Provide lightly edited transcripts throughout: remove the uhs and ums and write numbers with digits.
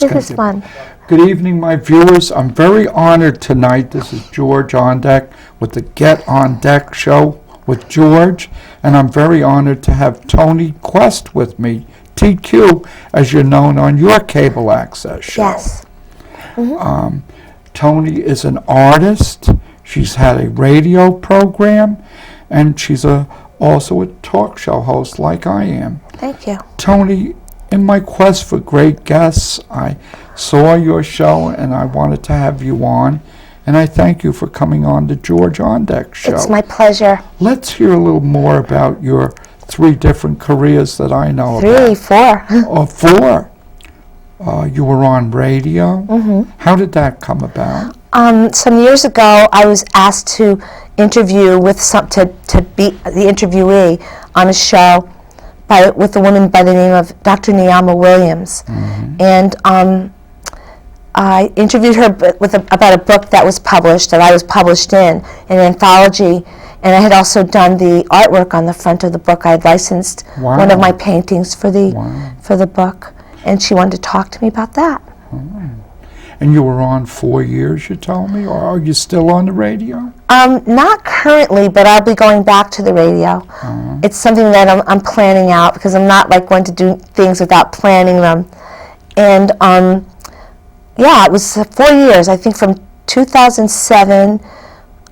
This is fun. Good evening, my viewers. I'm very honored tonight. This is George Ondek with the Get On Deck show with George, and I'm very honored to have Toni Quest with me, TQ, as you're known on your cable access show. Yes. Mm-hmm. Toni is an artist. She's had a radio program, and she's also a talk show host like I am. Thank you. Toni, in my quest for great guests, I saw your show and I wanted to have you on, and I thank you for coming on the George Ondek show. It's my pleasure. Let's hear a little more about your 3 different careers that I know about. 4. Oh, 4. You were on radio. Mm-hmm. With did that come about? Some years ago, I was asked to interview with to be the interviewee on a show with a woman by the name of Dr. Niyama Williams, and I interviewed her about a book that was published, that I was published in an anthology, and I had also done the artwork on the front of the book. I had licensed one of my paintings for the book, and she wanted to talk to me about that. And you were on 4 years, you told me, or are you still on the radio? Not currently, but I'll be going back to the radio. It's something that I'm planning out, because I'm not like going to do things without planning them. And yeah, it was 4 years, I think from 2007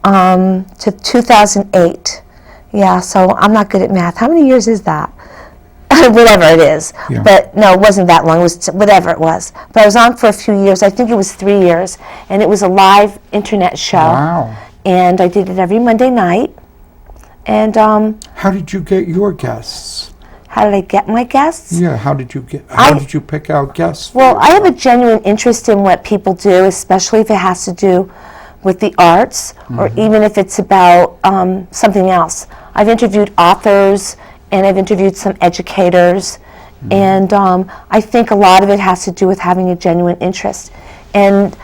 to 2008. Yeah, so I'm not good at math. How many years is that? Whatever it is. Yeah. But no, it wasn't that long. It was whatever it was. But I was on for a few years. I think it was 3 years. And it was a live internet show. Wow. And I did it every Monday night. And how did you get your guests? How did I get my guests? Yeah, how did you pick out guests? Well, I have a genuine interest in what people do, especially if it has to do with the arts, or even if it's about something else. I've interviewed authors, and I've interviewed some educators, and I think a lot of it has to do with having a genuine interest. And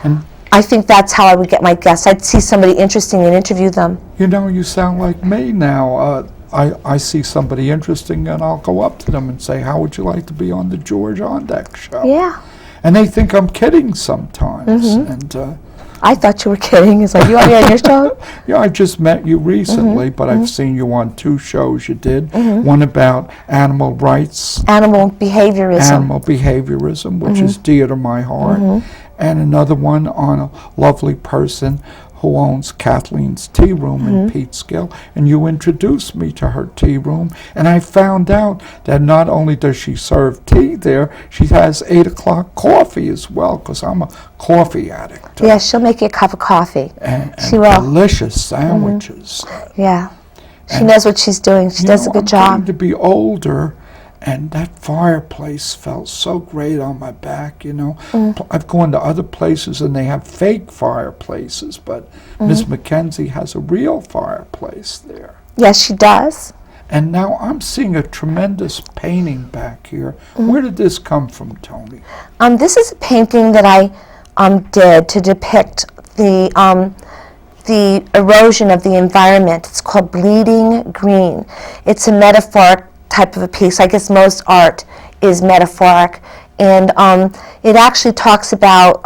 I think that's how I would get my guests. I'd see somebody interesting and interview them. You know, you sound like me now. I see somebody interesting, and I'll go up to them and say, how would you like to be on the George Ondek show? Yeah. And they think I'm kidding sometimes. And I thought you were kidding. It's like, you want me on your show? Yeah, I just met you recently, but I've seen you on 2 shows you did. One about animal rights. Animal behaviorism. Animal behaviorism, which is dear to my heart. And another one on a lovely person who owns Kathleen's Tea Room in Peekskill. And you introduced me to her tea room. And I found out that not only does she serve tea there, she has 8 o'clock coffee as well, because I'm a coffee addict. Yeah, she'll make you a cup of coffee. And she will. Delicious sandwiches. Yeah. She knows what she's doing. She does a good job. I'm getting to be older, and that fireplace felt so great on my back, you know. I've gone to other places, and they have fake fireplaces, but Miss Mackenzie has a real fireplace there. Yes, she does. And now I'm seeing a tremendous painting back here. Where did this come from, Toni? This is a painting that I did to depict the erosion of the environment. It's called Bleeding Green. It's a metaphoric type of a piece. I guess most art is metaphoric. And it actually talks about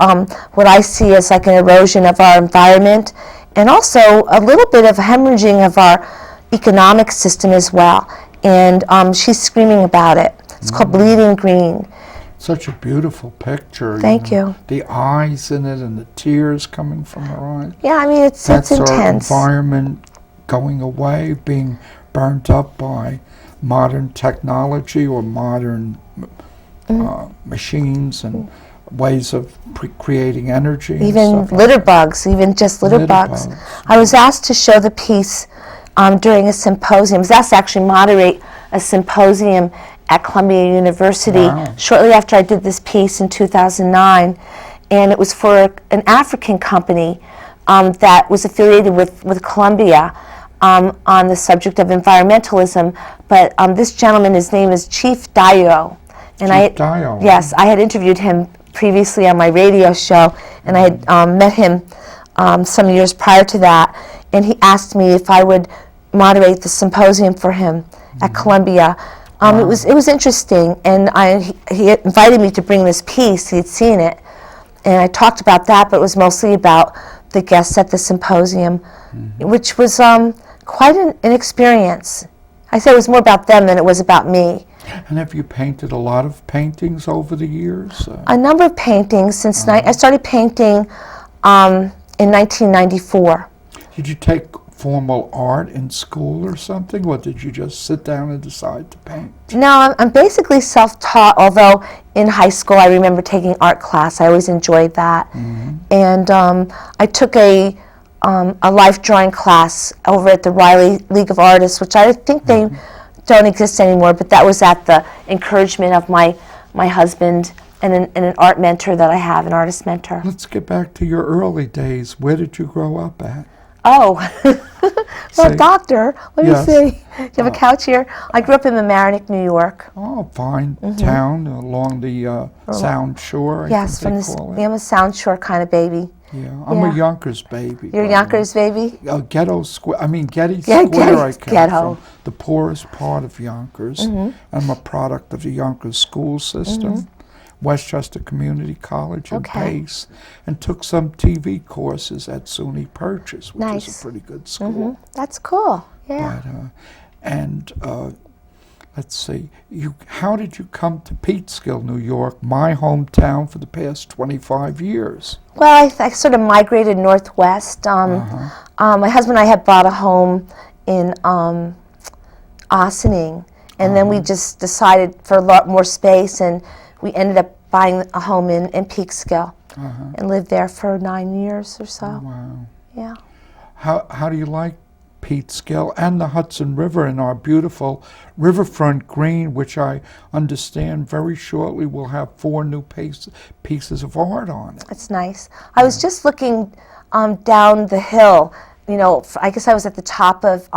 what I see as like an erosion of our environment, and also a little bit of hemorrhaging of our economic system as well. And she's screaming about it. It's called Bleeding Green. Such a beautiful picture. Thank you. The eyes in it and the tears coming from her eyes. Yeah, I mean, it's That's intense. Our environment going away, being burnt up by modern technology or modern machines and ways of creating energy. Even litter bugs, even just litter bugs. I was asked to show the piece during a symposium. I was asked to actually moderate a symposium at Columbia University shortly after I did this piece in 2009. And it was for an African company that was affiliated with Columbia on the subject of environmentalism. But this gentleman, his name is Chief Dio. And Dio. Yes, I had interviewed him previously on my radio show, and I had met him some years prior to that. And he asked me if I would moderate the symposium for him at Columbia It was interesting, and he invited me to bring this piece. He'd seen it, and I talked about that, but it was mostly about the guests at the symposium, which was quite an experience. I said it was more about them than it was about me. And have you painted a lot of paintings over the years? A number of paintings since I started painting in 1994. Did you take formal art in school or something, or did you just sit down and decide to paint? No, I'm basically self-taught, although in high school I remember taking art class. I always enjoyed that. And I took a life drawing class over at the Riley League of Artists, which I think they don't exist anymore, but that was at the encouragement of my husband and an art mentor that I have, an artist mentor. Let's get back to your early days. Where did you grow up at? Oh, well, Say- doctor, let me Yes. see. You have a couch here? I grew up in Mamaroneck, New York. Oh, fine town along the Sound Shore, I Yes, think from they the, call it. I'm a Sound Shore kind of baby. Yeah, I'm Yeah. a Yonkers baby. You're a Yonkers baby? Ghetto Square. I mean, Getty Yeah, Square. I come Ghetto. from the poorest part of Yonkers. I'm a product of the Yonkers school system, Westchester Community College and Okay. Pace, and took some TV courses at SUNY Purchase, which is Nice. a pretty good school. That's cool. Yeah. But, let's see, how did you come to Peekskill, New York, my hometown for the past 25 years? Well, I sort of migrated northwest. My husband and I had bought a home in Ossining, and then we just decided for a lot more space, and we ended up buying a home in Peekskill and lived there for 9 years or so. Wow. Yeah. How do you like Peekskill and the Hudson River and our beautiful riverfront green, which I understand very shortly will have 4 new pieces of art on it? It's nice. I was just looking down the hill. You know, I guess I was at the top of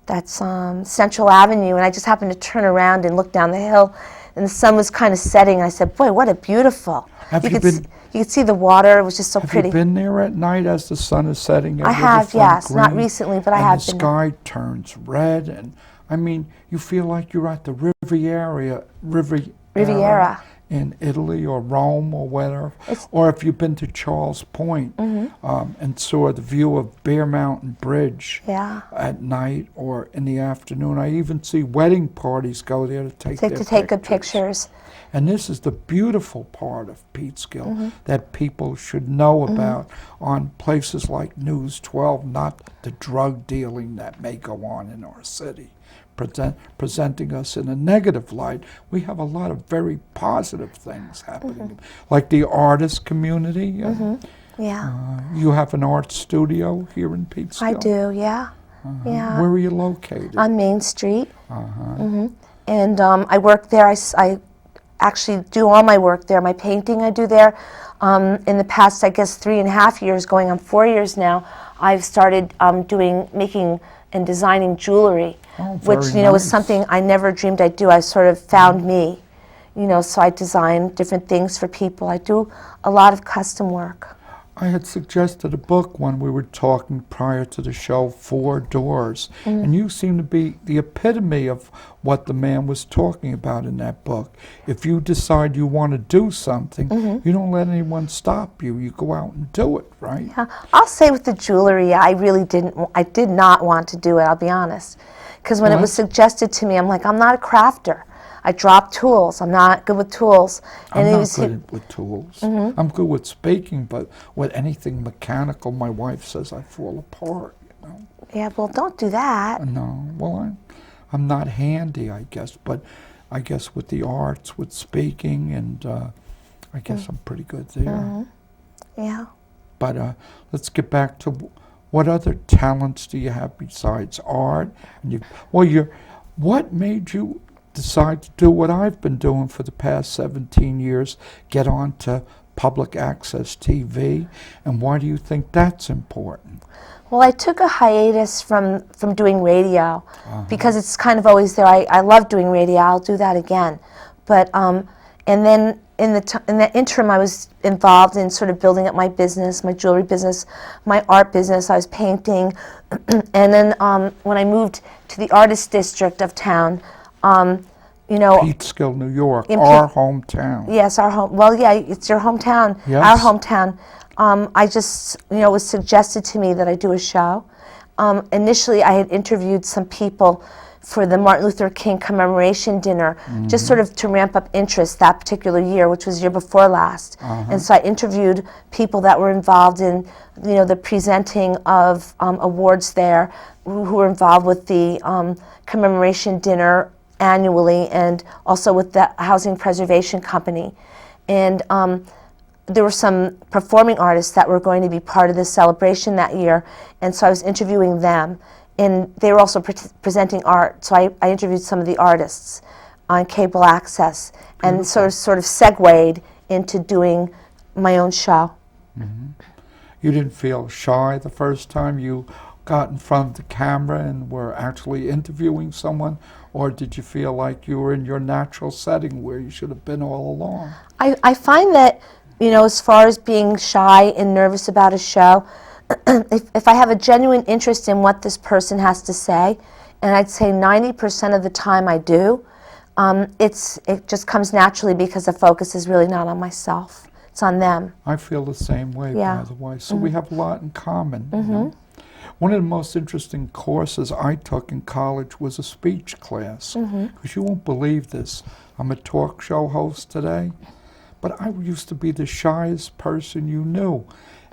that's Central Avenue, and I just happened to turn around and look down the hill, and the sun was kind of setting. I said, "Boy, what a beautiful!" Have you could been- you could see the water. It was just so Have pretty. you been there at night as the sun is setting? At I have, Riverfront yes, not Green, recently, but I and have the been. sky turns red, and I mean, you feel like you're at the Riviera in Italy or Rome or whatever. Or if you've been to Charles Point and saw the view of Bear Mountain Bridge Yeah. at night or in the afternoon. I even see wedding parties go there to take Good pictures. And this is the beautiful part of Peekskill that people should know about on places like News 12, not the drug dealing that may go on in our city, presenting us in a negative light. We have a lot of very positive things happening, like the artist community. Yeah. You have an art studio here in Peekskill? I do, yeah. Yeah. Where are you located? On Main Street. And I work there. I actually do all my work there. My painting I do there. In the past, I guess, 3.5 years, going on 4 years now, I've started making and designing jewelry, which, very was nice. something I never dreamed I'd do. I sort of found me, so I design different things for people. I do a lot of custom work. I had suggested a book when we were talking prior to the show, 4 Doors, and you seem to be the epitome of what the man was talking about in that book. If you decide you want to do something, you don't let anyone stop you. You go out and do it, right? Yeah. I'll say with the jewelry, I did not want to do it, I'll be honest. Because when it was suggested to me, I'm like, I'm not a crafter. I drop tools. I'm not good with tools. I'm not good with tools. I'm good with speaking, but with anything mechanical, my wife says I fall apart. Yeah, well, don't do that. No, well, I'm not handy, I guess, but I guess with the arts, with speaking, and I guess I'm pretty good there. Yeah. But let's get back to what other talents do you have besides art? And what made you decide to do what I've been doing for the past 17 years, get on to public access TV, and why do you think that's important? Well, I took a hiatus from doing radio because it's kind of always there. I love doing radio. I'll do that again. But and then in the interim, I was involved in sort of building up my business, my jewelry business, my art business. I was painting, and then when I moved to the artist district of town, You know, Peekskill, New York, in our hometown. yes, our home. Well, yeah, it's your hometown, Yes. our hometown. I just, you know, it was suggested to me that I do a show. Initially, I had interviewed some people for the Martin Luther King commemoration dinner, just sort of to ramp up interest that particular year, which was year before last. And so I interviewed people that were involved in, you know, the presenting of awards there, who were involved with the commemoration dinner annually, and also with the Housing Preservation Company. And there were some performing artists that were going to be part of this celebration that year, and so I was interviewing them. And they were also presenting art, so I interviewed some of the artists on cable access, and sort of segued into doing my own show. You didn't feel shy the first time you got in front of the camera and were actually interviewing someone, or did you feel like you were in your natural setting where you should have been all along? I find that, you know, as far as being shy and nervous about a show, if I have a genuine interest in what this person has to say, and I'd say 90% of the time I do, it just comes naturally because the focus is really not on myself. It's on them. I feel the same way, Yeah. by the way. So we have a lot in common. You know? One of the most interesting courses I took in college was a speech class. Because you won't believe this. I'm a talk show host today, but I used to be the shyest person you knew.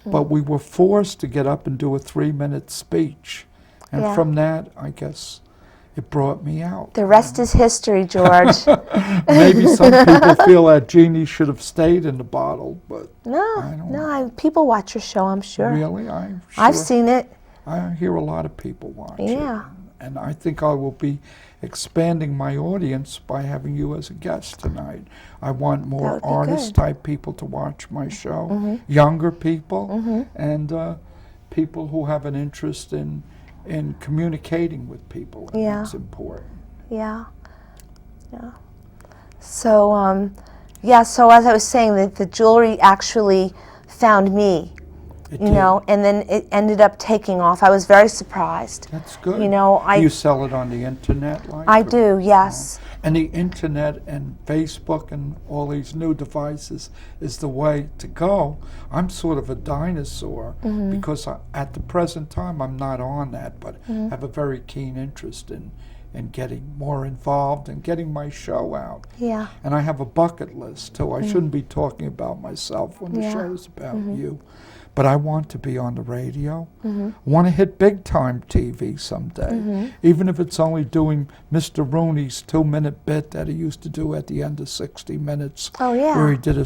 But we were forced to get up and do a 3-minute speech. And Yeah. from that, I guess, it brought me out. The rest is history, George. Maybe some people feel that genie should have stayed in the bottle, but People watch your show, I'm sure. really, I've seen it. I hear a lot of people watch it. Yeah. And I think I will be expanding my audience by having you as a guest tonight. I want more would be artist-type people to watch my show, younger people, and people who have an interest in communicating with people. And Yeah. that's important. Yeah. Yeah. So, so as I was saying, the jewelry actually found me. It You did. know, and then it ended up taking off. I was very surprised. That's good. You know, Do you sell it on the internet? I do, yes. And the internet and Facebook and all these new devices is the way to go. I'm sort of a dinosaur because at the present time I'm not on that, but have a very keen interest in getting more involved and getting my show out. Yeah. And I have a bucket list too. I shouldn't be talking about myself when the show's about you. But I want to be on the radio. I want to hit big time TV someday, even if it's only doing Mr. Rooney's 2-minute bit that he used to do at the end of 60 Minutes. Oh, yeah. Where he did a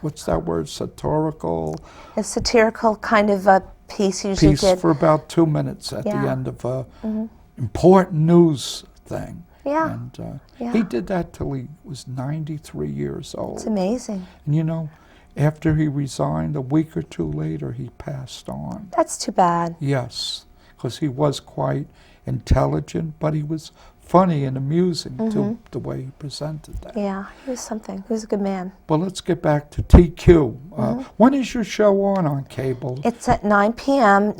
what's that word? Satirical A satirical kind of a piece usually piece did. for about 2 minutes at the Yeah. end of a important news thing. Yeah. And Yeah. he did that till he was 93 years old. It's amazing. And you know, after he resigned, a week or two later, he passed on. That's too bad. Yes, because he was quite intelligent, but he was funny and amusing to the way he presented that. Yeah, he was something. He was a good man. But let's get back to TQ. When is your show on cable? It's at 9 p.m.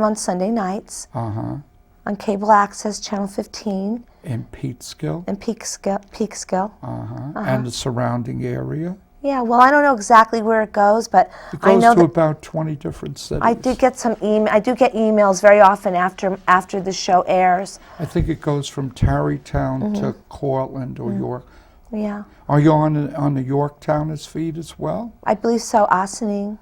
on Sunday nights Uh-huh. on cable access, channel 15 In Peekskill? in Peekskill. And the surrounding area? Yeah, well, I don't know exactly where it goes, but It I goes know to that about 20 different cities. I do get some I do get emails very often after the show airs. I think it goes from Tarrytown to Cortland or York. Yeah, Are you on the Yorktowners feed as well? I believe so. Ossining.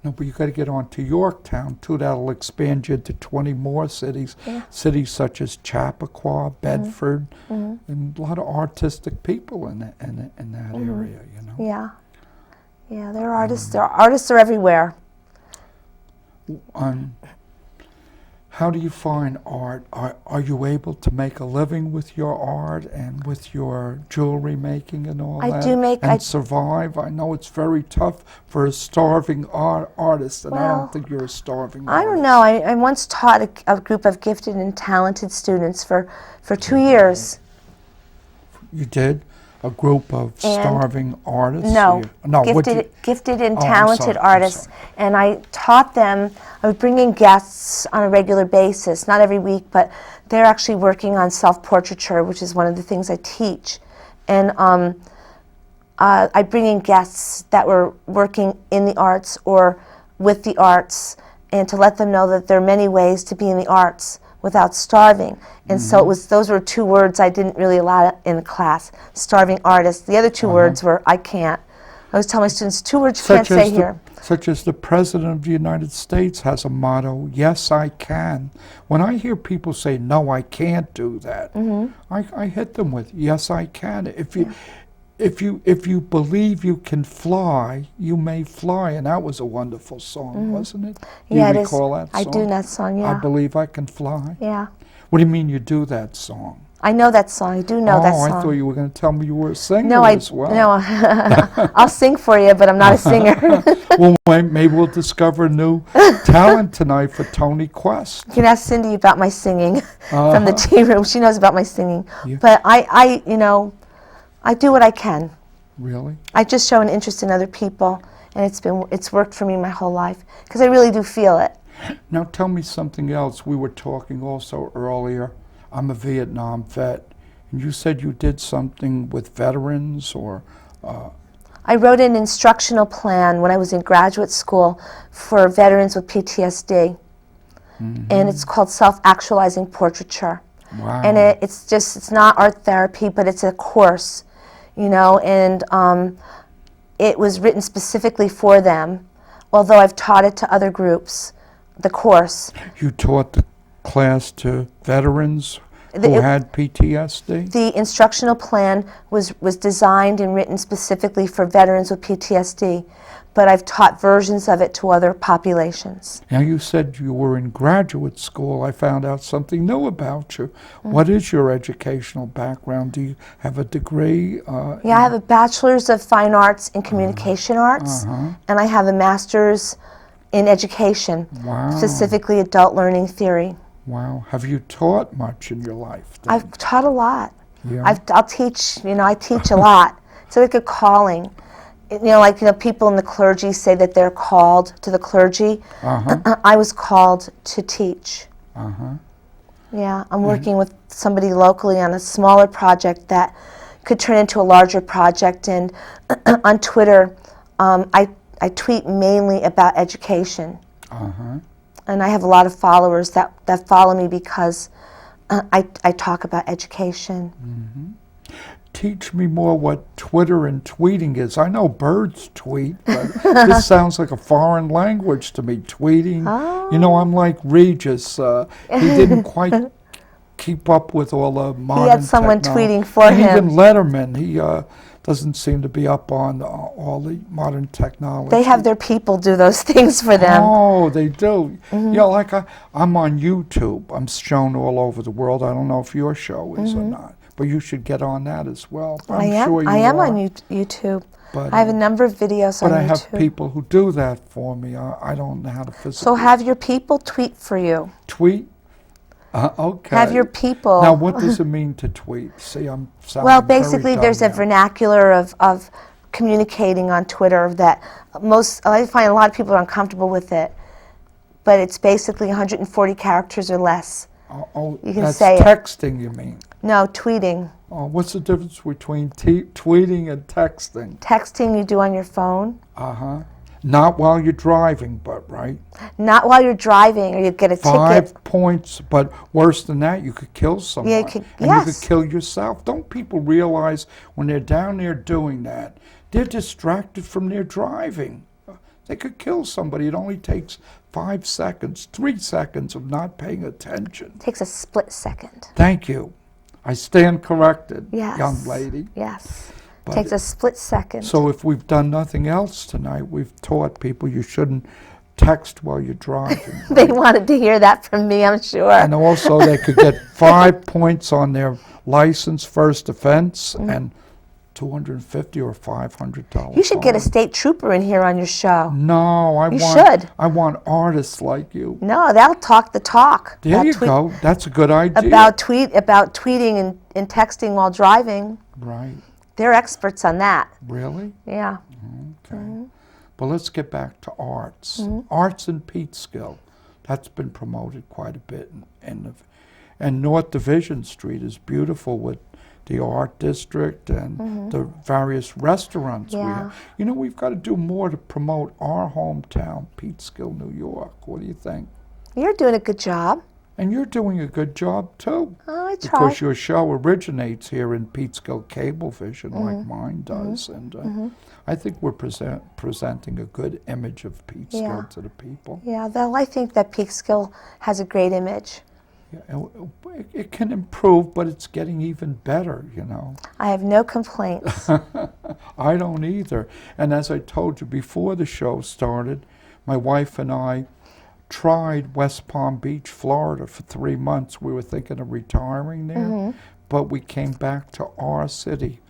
No, but you got to get on to Yorktown too. That'll expand you to 20 more cities. Yeah. Cities such as Chappaqua, Bedford, and a lot of artistic people in that area. You know. Yeah, yeah. There are artists. Artists are everywhere. How do you find art? Are you able to make a living with your art and with your jewelry making and all that? And survive? I know it's very tough for a starving artist, and I don't think you're a starving artist. I don't know. I once taught a group of gifted and talented students for 2 years. You did? a group of starving artists? No, No, gifted and I'm talented sorry, artists. And I taught them, I would bring in guests on a regular basis, not every week, but they're actually working on self-portraiture, which is one of the things I teach. And I bring in guests that were working in the arts or with the arts, and to let them know that there are many ways to be in the arts without starving. And so it was, those were 2 words I didn't really allow in the class, starving artists. The other 2 words were, I can't. I always tell my students, 2 words you can't say here. Such as the President of the United States has a motto, yes, I can. When I hear people say, no, I can't do that, I hit them with, yes, I can. If you believe you can fly, you may fly. And that was a wonderful song, wasn't it? Yeah, you it recall is. that song? I do that song, yeah. I believe I can fly. Yeah. What do you mean you do that song? I know that song. I do know that song. I thought you were going to tell me you were a singer No, as well. No, I'll sing for you, but I'm not a singer. Well, maybe we'll discover new talent tonight for Toni Quest. You can ask Cindy about my singing from the tea room. She knows about my singing. Yeah. But I do what I can. Really? I just show an interest in other people, and it's worked for me my whole life because I really do feel it. Now tell me something else. We were talking also earlier. I'm a Vietnam vet, and you said you did something with veterans or... I wrote an instructional plan when I was in graduate school for veterans with PTSD, and it's called Self-Actualizing Portraiture. Wow. And it's not art therapy, but it's a course, and it was written specifically for them, although I've taught it to other groups, the course. You taught the class to veterans who had PTSD? The instructional plan was designed and written specifically for veterans with PTSD, but I've taught versions of it to other populations. Now you said you were in graduate school. I found out something new about you. What is your educational background? Do you have a degree? Yeah, I have a bachelor's of fine arts in communication arts, and I have a master's in education, specifically adult learning theory. Wow. Have you taught much in your life then? I've taught a lot. Yeah. I'll teach, I teach a lot. It's like a calling. People in the clergy say that they're called to the clergy. I was called to teach. Yeah, I'm working with somebody locally on a smaller project that could turn into a larger project. And on Twitter, I tweet mainly about education. And I have a lot of followers that follow me because I talk about education. Teach me more what Twitter and tweeting is. I know birds tweet, but this sounds like a foreign language to me, tweeting. I'm like Regis. He didn't quite keep up with all the modern He had someone technology. tweeting for him. Even Letterman, he doesn't seem to be up on all the modern technology. They have their people do those things for them. Oh, they do. Like I'm on YouTube. I'm shown all over the world. I don't know if your show is or not, but you should get on that as well. I am on YouTube. But, I have a number of videos on YouTube. But I have people who do that for me. I don't know how to physically. So have your people tweet for you. Tweet? Okay. Have your people. Now, what does it mean to tweet? See, I'm sounding Well, very basically, dumb there's a now. vernacular of communicating on Twitter that I find a lot of people are uncomfortable with it, but it's basically 140 characters or less. Oh, You can that's say it. texting, you mean? No, tweeting. Oh, what's the difference between tweeting and texting? Texting you do on your phone. Not while you're driving, but right? Not while you're driving, or you get a ticket. 5 points, but worse than that, you could kill someone. Yeah, and you yes. could kill yourself. Don't people realize when they're down there doing that, they're distracted from their driving? They could kill somebody. It only takes 5 seconds, 3 seconds of not paying attention. It takes a split second. Thank you. I stand corrected, Yes. young lady. Yes. But Takes a split second. So if we've done nothing else tonight, we've taught people you shouldn't text while you're driving. They wanted to hear that from me, I'm sure. And also they could get 5 points on their license, first offense, and $250 or $500. You should get a fine. state trooper in here on your show. No, You should. I want artists like you. No, they'll talk the talk. There They'll you tweet go. That's a good idea. About tweeting and texting while driving. Right. They're experts on that. Really? Yeah. Okay. But let's get back to arts. Mm-hmm. Arts in Peekskill. That's been promoted quite a bit. And North Division Street is beautiful with the art district and the various restaurants we Yeah. have. You know, we've got to do more to promote our hometown, Peekskill, New York. What do you think? You're doing a good job. And you're doing a good job, too. Oh, I try. Because your show originates here in Peekskill Cablevision, like mine does. And I think we're presenting a good image of Peekskill Yeah. to the people. Yeah, though I think that Peekskill has a great image. Yeah, it can improve, but it's getting even better, you know. I have no complaints. I don't either. And as I told you before the show started, my wife and I tried West Palm Beach, Florida for 3 months. We were thinking of retiring there, but we came back to our city,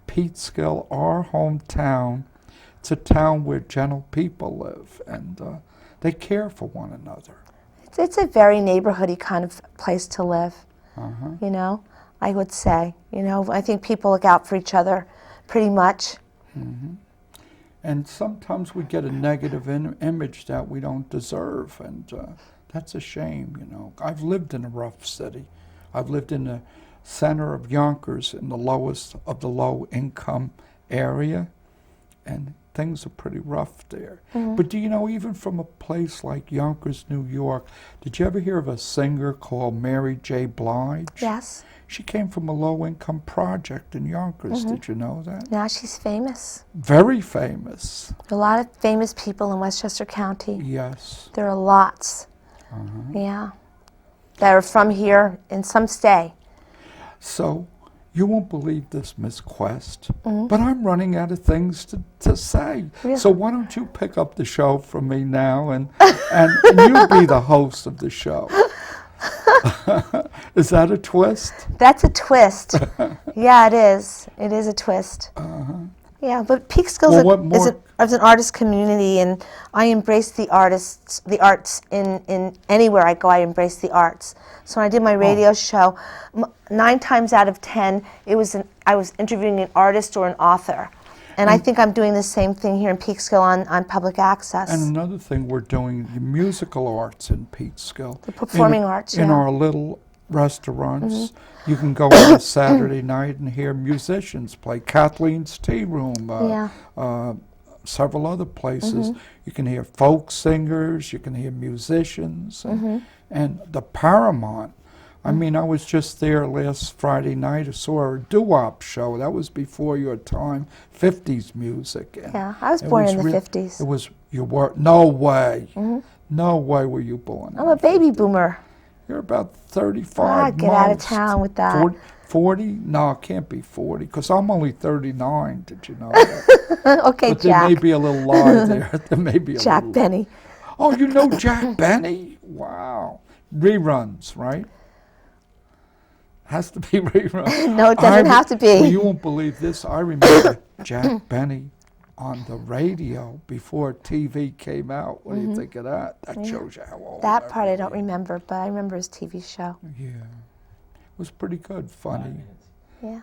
Peekskill, our hometown. It's a town where gentle people live, and they care for one another. It's a very neighborhoody kind of place to live, Uh-huh. you know, I would say. You know, I think people look out for each other pretty much. And sometimes we get a negative image that we don't deserve, and that's a shame, you know. I've lived in a rough city. I've lived in the center of Yonkers, in the lowest of the low-income area, and things are pretty rough there. But do you know, even from a place like Yonkers, New York, did you ever hear of a singer called Mary J. Blige? Yes. She came from a low-income project in Yonkers. Did you know that? Now she's famous. Very famous. A lot of famous people in Westchester County. Yes. There are lots. Yeah. That are from here, and some stay. So, you won't believe this, Miss Quest, but I'm running out of things to say. Really? So why don't you pick up the show from me now, and you be the host of the show. Is that a twist? That's a twist. Yeah, it is. It is a twist. Yeah, but Peekskill is an artist community, and I embrace the arts in anywhere I go. I embrace the arts. So when I did my radio show, 9 times out of 10, I was interviewing an artist or an author. And I think I'm doing the same thing here in Peekskill on public access. And another thing we're doing, the musical arts in Peekskill. The performing arts, In yeah. our little restaurants, you can go on a Saturday night and hear musicians play. Kathleen's Tea Room, several other places. You can hear folk singers, you can hear musicians, and the Paramount. I mean, I was just there last Friday night. I saw a doo-wop show. That was before your time, 50s music. And Yeah, I was born in the 50s. It was, you were, no way. No way were you born. I'm a baby boomer. You're about 35 get out of town with that. 40? No, it can't be 40, because I'm only 39. Did you know that? Okay, But there Jack. may be a little lie there. There may be a Jack little. Benny. Oh, you know Jack Benny? Wow. Reruns, right? Has to be reruns. No, it doesn't have to be. Well, you won't believe this. I remember Jack Benny on the radio before TV came out. What do you think of that? That shows you how old That part I don't remember, but I remember his TV show. Yeah. It was pretty good, funny. Yeah.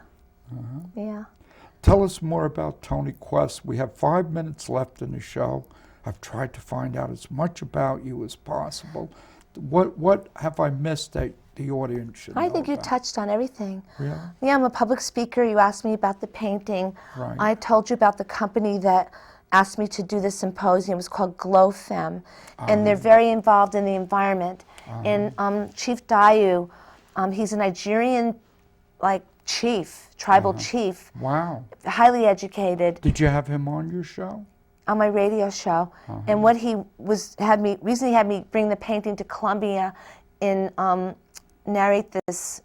Yeah. Tell us more about Toni Quest. We have 5 minutes left in the show. I've tried to find out as much about you as possible. What have I missed that the audience should know I think you about? touched on everything. Really? Yeah, I'm a public speaker. You asked me about the painting. Right. I told you about the company that asked me to do the symposium. It was called GlowFem, and they're very involved in the environment. And Chief Dayu, he's a Nigerian, chief, tribal chief, Wow. highly educated, Did you have him on your show? on my radio show. And what he recently had me bring the painting to Columbia and moderate this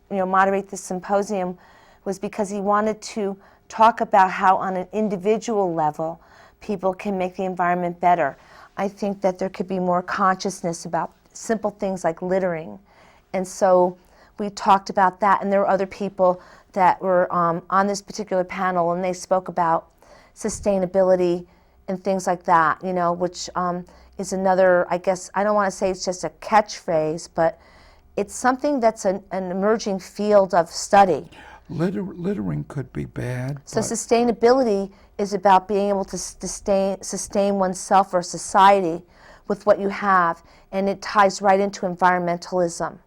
symposium, was because he wanted to talk about how on an individual level people can make the environment better. I think that there could be more consciousness about simple things like littering. And so we talked about that, and there were other people that were on this particular panel, and they spoke about sustainability and things like that, which is another, I guess, I don't want to say it's just a catchphrase, but it's something that's an emerging field of study. Littering could be bad. So sustainability is about being able to sustain oneself or society with what you have, and it ties right into environmentalism.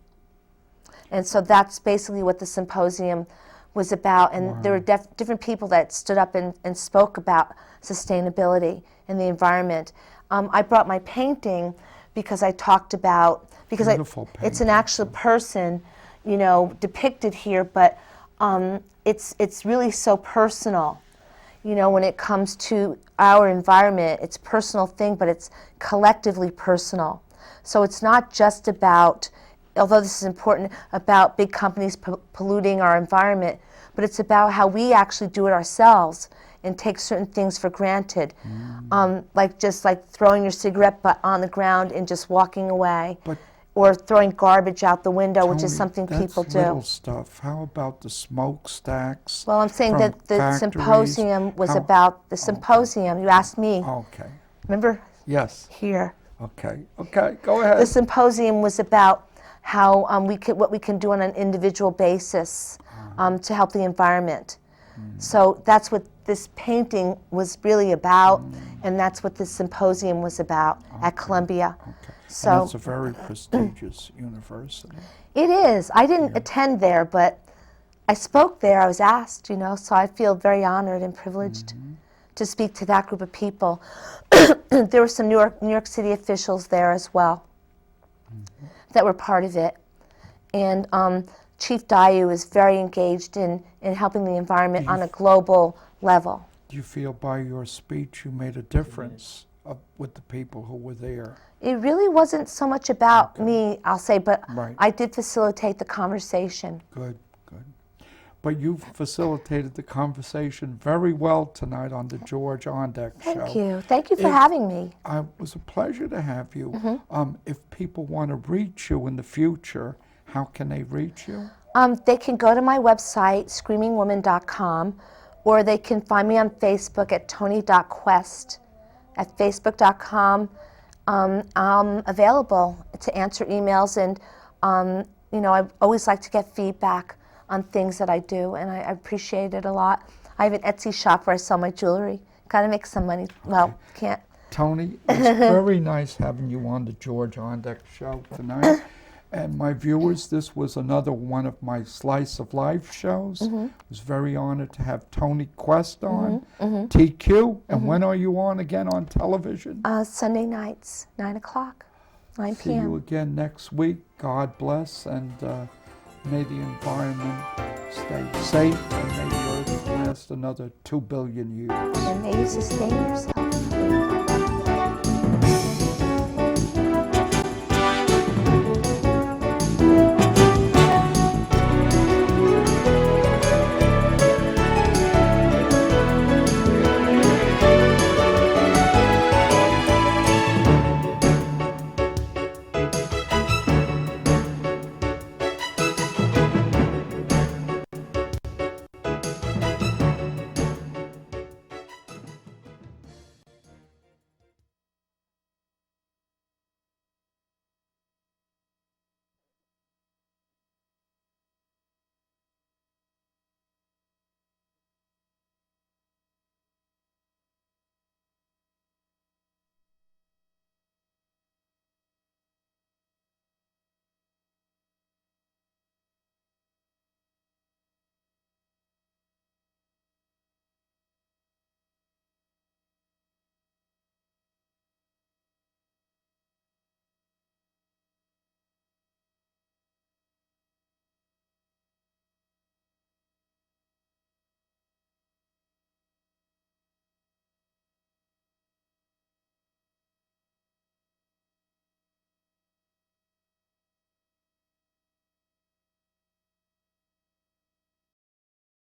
And so that's basically what the symposium was about, and there were different people that stood up and spoke about sustainability and the environment. I brought my painting because I talked about, because it's an actual person, you know, depicted here, but it's really so personal. You know, when it comes to our environment, it's a personal thing, but it's collectively personal. So it's not just about, although this is important, about big companies polluting our environment, but it's about how we actually do it ourselves and take certain things for granted. Like just like throwing your cigarette butt on the ground and just walking away. Or throwing garbage out the window, Toni, which is something people do. Little stuff. How about the smokestacks? Well, I'm saying that the factories? symposium was about the symposium. You asked me. Okay. Remember? Yes. Here. Okay. Okay. Go ahead. The symposium was about how what we can do on an individual basis to help the environment. So that's what this painting was really about, and that's what this symposium was about at Columbia. Okay. So and it's a very prestigious university. It is. I didn't attend there, but I spoke there. I was asked, you know, so I feel very honored and privileged to speak to that group of people. There were some New York City officials there as well that were part of it. And Chief Dayu is very engaged in helping the environment on a global level. Do you feel by your speech you made a difference with the people who were there? It really wasn't so much about me, I'll say, but I did facilitate the conversation. Good, good. But you facilitated the conversation very well tonight on the George Ondek show. Thank you. Thank you for having me. It was a pleasure to have you. If people want to reach you in the future, how can they reach you? They can go to my website, screamingwoman.com, or they can find me on Facebook at toni.quest at facebook.com. I'm available to answer emails, and you know, I always like to get feedback on things that I do, and I appreciate it a lot. I have an Etsy shop where I sell my jewelry. Gotta make some money. Well, can't. Toni, it's very nice having you on the George Ondek show tonight. And my viewers, this was another one of my Slice of Life shows. I was very honored to have Toni Quest on, TQ. And when are you on again on television? Sunday nights, 9 o'clock, 9 p.m. See you again next week. God bless, and may the environment stay safe, and may the earth last another 2 billion years. And may you sustain yourself.